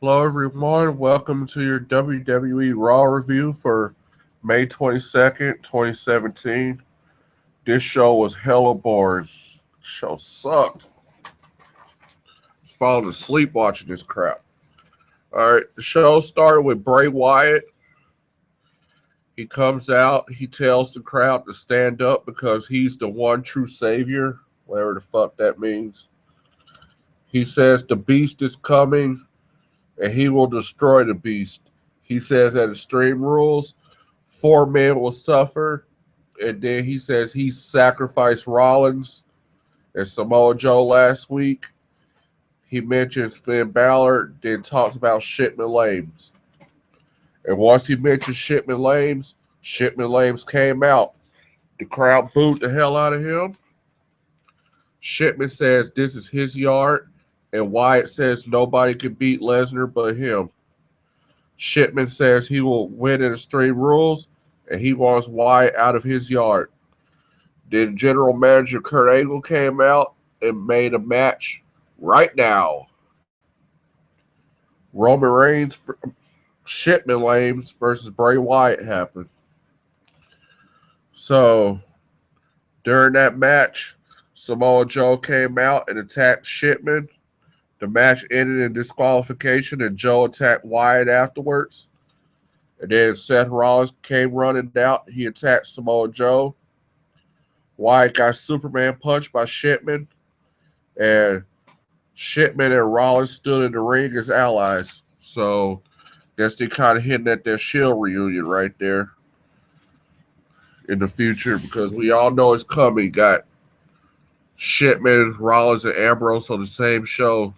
Hello, everyone. Welcome to your WWE Raw review for May 22nd, 2017. This show was hella boring. Show sucked. Falling asleep watching this crap. All right, the show started with Bray Wyatt. He comes out, he tells the crowd to stand up because he's the one true savior, whatever the fuck that means. He says the beast is coming and he will destroy the beast. He says at Extreme Rules, 4 men will suffer. And then he says he sacrificed Rollins and Samoa Joe last week. He mentions Finn Balor, then talks about Shipman Lames. And once he mentioned Shipman Lames came out. The crowd booed the hell out of him. Shipman says this is his yard, and Wyatt says nobody can beat Lesnar but him. Shipman says he will win in Extreme Rules, and he wants Wyatt out of his yard. Then General Manager Kurt Angle came out and made a match right now. Roman Reigns, Shipman Lames versus Bray Wyatt happened. So during that match, Samoa Joe came out and attacked Shipman. The match ended in disqualification, and Joe attacked Wyatt afterwards. And then Seth Rollins came running out. He attacked Samoa Joe. Wyatt got Superman punched by Shipman. And Shipman and Rollins stood in the ring as allies. So guess they kind of hinting at their Shield reunion right there in the future, because we all know it's coming. Got Shipman, Rollins, and Ambrose on the same show.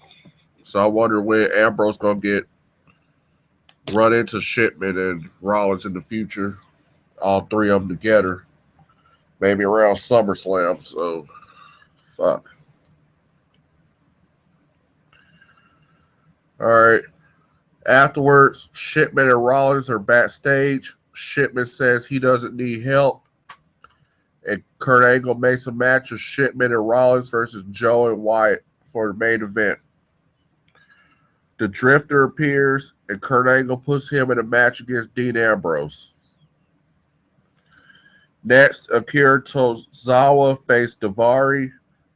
So I wonder when Ambrose going to run into Shipman and Rollins in the future. All three of them together. Maybe around SummerSlam. So, fuck. All right. Afterwards, Shipman and Rollins are backstage. Shipman says he doesn't need help. And Kurt Angle makes a match of Shipman and Rollins versus Joe and Wyatt for the main event. The Drifter appears, and Kurt Angle puts him in a match against Dean Ambrose. Next, Akira Tozawa faced Daivari.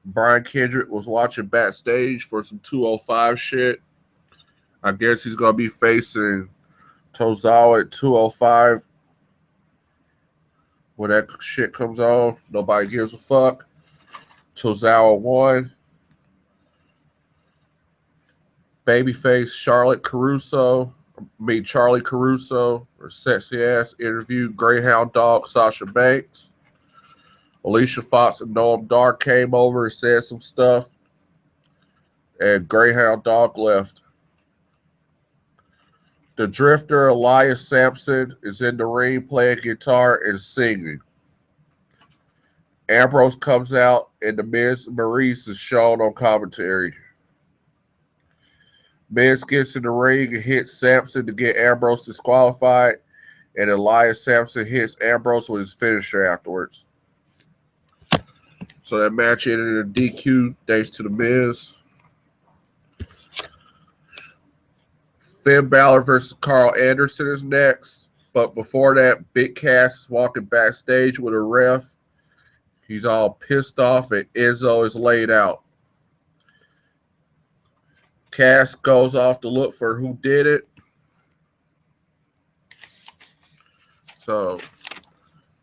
Brian Kendrick was watching backstage for some 205 shit. I guess he's going to be facing Tozawa at 205 when that shit comes on. Nobody gives a fuck. Tozawa won. Babyface Charlie Caruso, or sexy ass, interviewed Greyhound Dog Sasha Banks. Alicia Fox and Noam Dar came over and said some stuff, and Greyhound Dog left. The Drifter Elias Sampson is in the ring playing guitar and singing. Ambrose comes out, and the Miz Maurice is shown on commentary. Miz gets in the ring and hits Sampson to get Ambrose disqualified, and Elias Sampson hits Ambrose with his finisher afterwards. So that match ended in a DQ thanks to the Miz. Finn Balor versus Carl Anderson is next, but before that, Big Cass is walking backstage with a ref. He's all pissed off, and Enzo is laid out. Cass goes off to look for who did it. So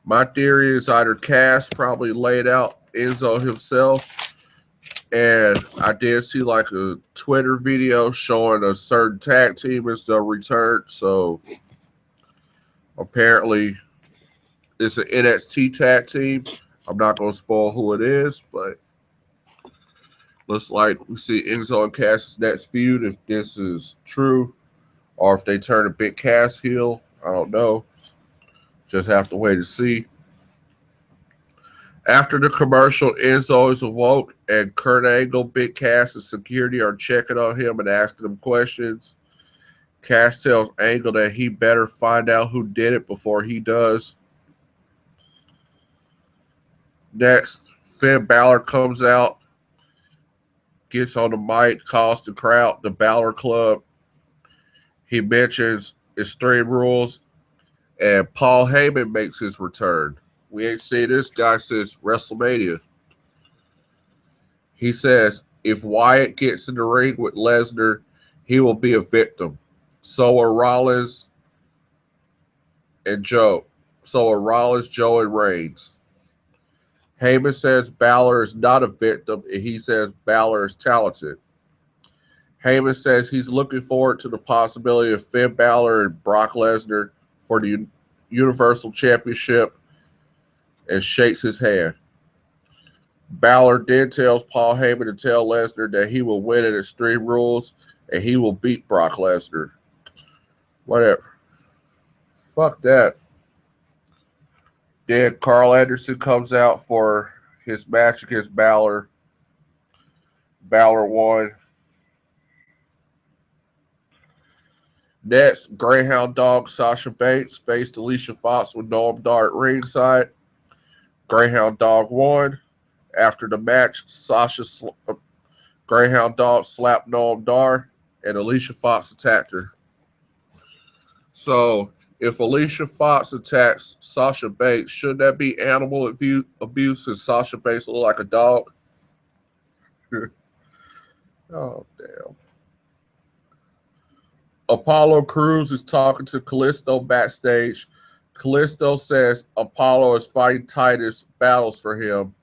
my theory is either Cass probably laid out Enzo himself, and I did see like a Twitter video showing a certain tag team is the return. So apparently it's an NXT tag team. I'm not going to spoil who it is, but looks like we see Enzo and Cass's next feud, if this is true, or if they turn a Big Cass heel. I don't know. Just have to wait and see. After the commercial, Enzo is awoke, and Kurt Angle, Big Cass, and security are checking on him and asking him questions. Cass tells Angle that he better find out who did it before he does. Next, Finn Balor comes out, gets on the mic, calls the crowd the Balor Club. He mentions Extreme Rules, and Paul Heyman makes his return. We ain't seen this guy since WrestleMania. He says if Wyatt gets in the ring with Lesnar, he will be a victim. So are Rollins and Joe. So are Rollins, Joe, and Reigns. Heyman says Balor is not a victim, and he says Balor is talented. Heyman says he's looking forward to the possibility of Finn Balor and Brock Lesnar for the Universal Championship and shakes his hand. Balor then tells Paul Heyman to tell Lesnar that he will win at Extreme Rules and he will beat Brock Lesnar. Whatever. Fuck that. Then Carl Anderson comes out for his match against Balor. Balor won. Next, Greyhound Dog Sasha Banks faced Alicia Fox with Noam Dar at ringside. Greyhound Dog won. After the match, Greyhound Dog slapped Noam Dar, and Alicia Fox attacked her. So, if Alicia Fox attacks Sasha Banks, should that be animal abuse since Sasha Banks look like a dog? Oh, damn. Apollo Crews is talking to Kalisto backstage. Kalisto says Apollo is fighting Titus, battles for him.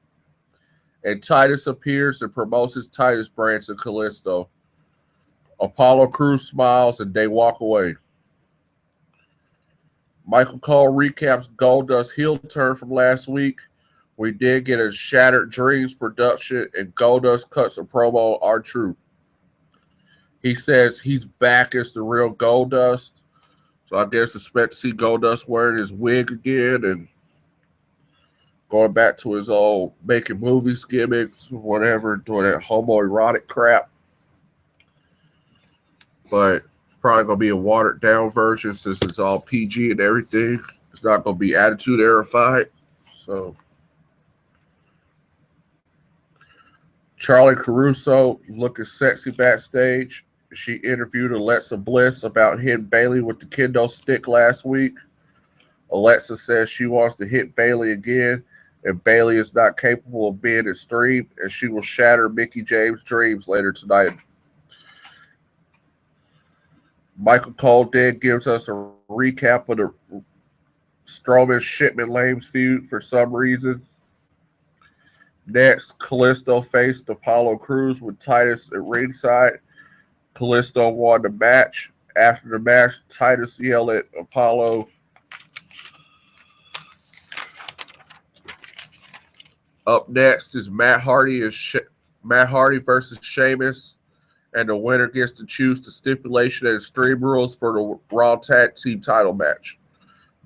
And Titus appears and promotes his Titus brand to Kalisto. Apollo Crews smiles and they walk away. Michael Cole recaps Goldust's heel turn from last week. We did get a Shattered Dreams production, and Goldust cuts a promo on R-Truth. He says he's back as the real Goldust. So I guess expect to see Goldust wearing his wig again and going back to his old making movies gimmicks, whatever, doing that homoerotic crap. But it's probably going to be a watered down version since it's all PG and everything. It's not going to be Attitude Erified. So Charlie Caruso looking sexy backstage. She interviewed Alexa Bliss about hitting Bayley with the kendo stick last week. Alexa says she wants to hit Bayley again, and Bayley is not capable of being extreme, and she will shatter Mickie James' dreams later tonight. Michael Cole then gives us a recap of the Strowman Shipman Lames feud for some reason. Next, Kalisto faced Apollo Crews with Titus at ringside. Kalisto won the match. After the match, Titus yelled at Apollo. Up next is Matt Hardy versus Sheamus, and the winner gets to choose the stipulation at Extreme Rules for the Raw Tag Team title match.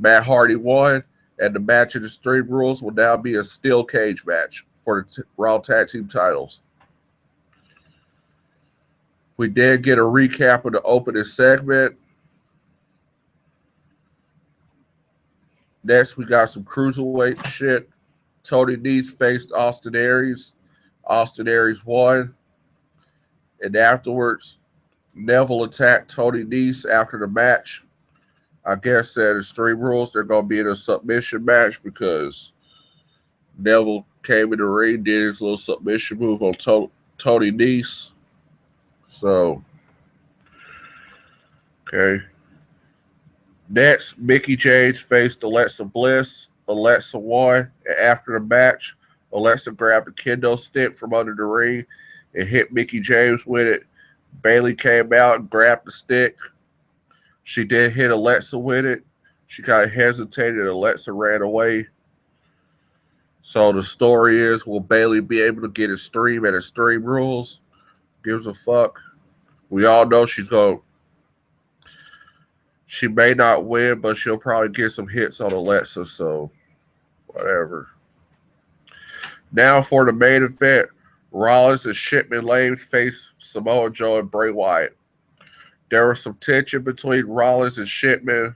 Matt Hardy won, and the match at Extreme Rules will now be a steel cage match for the Raw Tag Team titles. We did get a recap of the opening segment. Next, we got some cruiserweight shit. Tony Nese faced Austin Aries. Austin Aries won. And afterwards, Neville attacked Tony Nese after the match. I guess at Extreme Rules, they're going to be in a submission match because Neville came in the ring, did his little submission move on Tony Nese. So, okay. Next, Mickie James faced Alexa Bliss. Alexa won, and after the match, Alexa grabbed a kendo stick from under the ring and hit Mickie James with it. Bayley came out and grabbed the stick. She did hit Alexa with it. She kind of hesitated, and Alexa ran away. So the story is, will Bayley be able to get Extreme at Extreme Rules? Gives a fuck. We all know she's going. She may not win, but she'll probably get some hits on Alexa, so whatever. Now for the main event, Rollins and Shipman Lames face Samoa Joe and Bray Wyatt. There was some tension between Rollins and Shipman,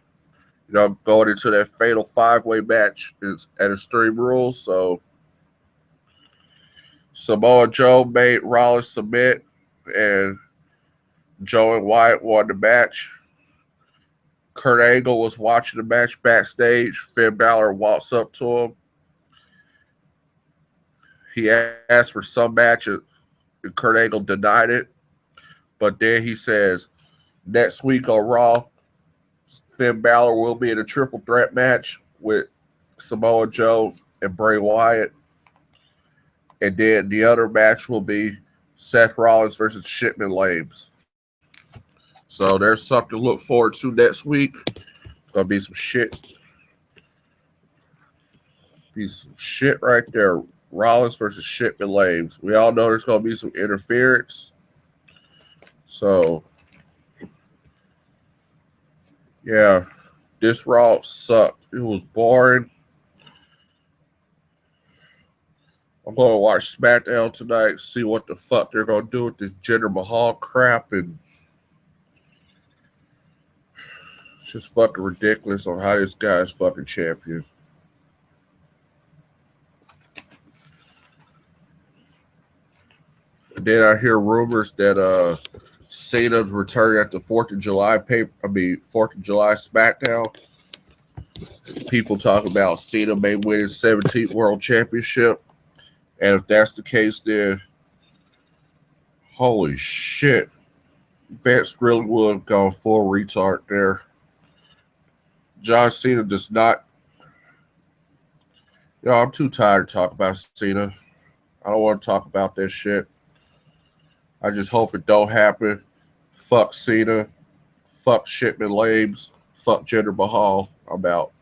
going into that fatal five-way match at Extreme Rules. So Samoa Joe made Rollins submit, and Joe and Wyatt won the match. Kurt Angle was watching the match backstage. Finn Balor walks up to him. He asked for some match, and Kurt Angle denied it. But then he says, next week on Raw, Finn Balor will be in a triple threat match with Samoa Joe and Bray Wyatt. And then the other match will be Seth Rollins versus Shipman Lames. So there's something to look forward to next week. It's going to be some shit. Be some shit right there. Rollins versus Shipman Lames. We all know there's going to be some interference. So, yeah, this Raw sucked. It was boring. I'm going to watch SmackDown tonight, see what the fuck they're going to do with this Jinder Mahal crap. And it's just fucking ridiculous on how this guy's fucking champion. And then I hear rumors that Cena's returning at the 4th of July 4th of July SmackDown. People talk about Cena may win his 17th World Championship. And if that's the case, then holy shit. Vince really would have gone full retard there. John Cena does not. I'm too tired to talk about Cena. I don't want to talk about this shit. I just hope it don't happen. Fuck Cena. Fuck Shipman Lames. Fuck Jinder Mahal. I'm out.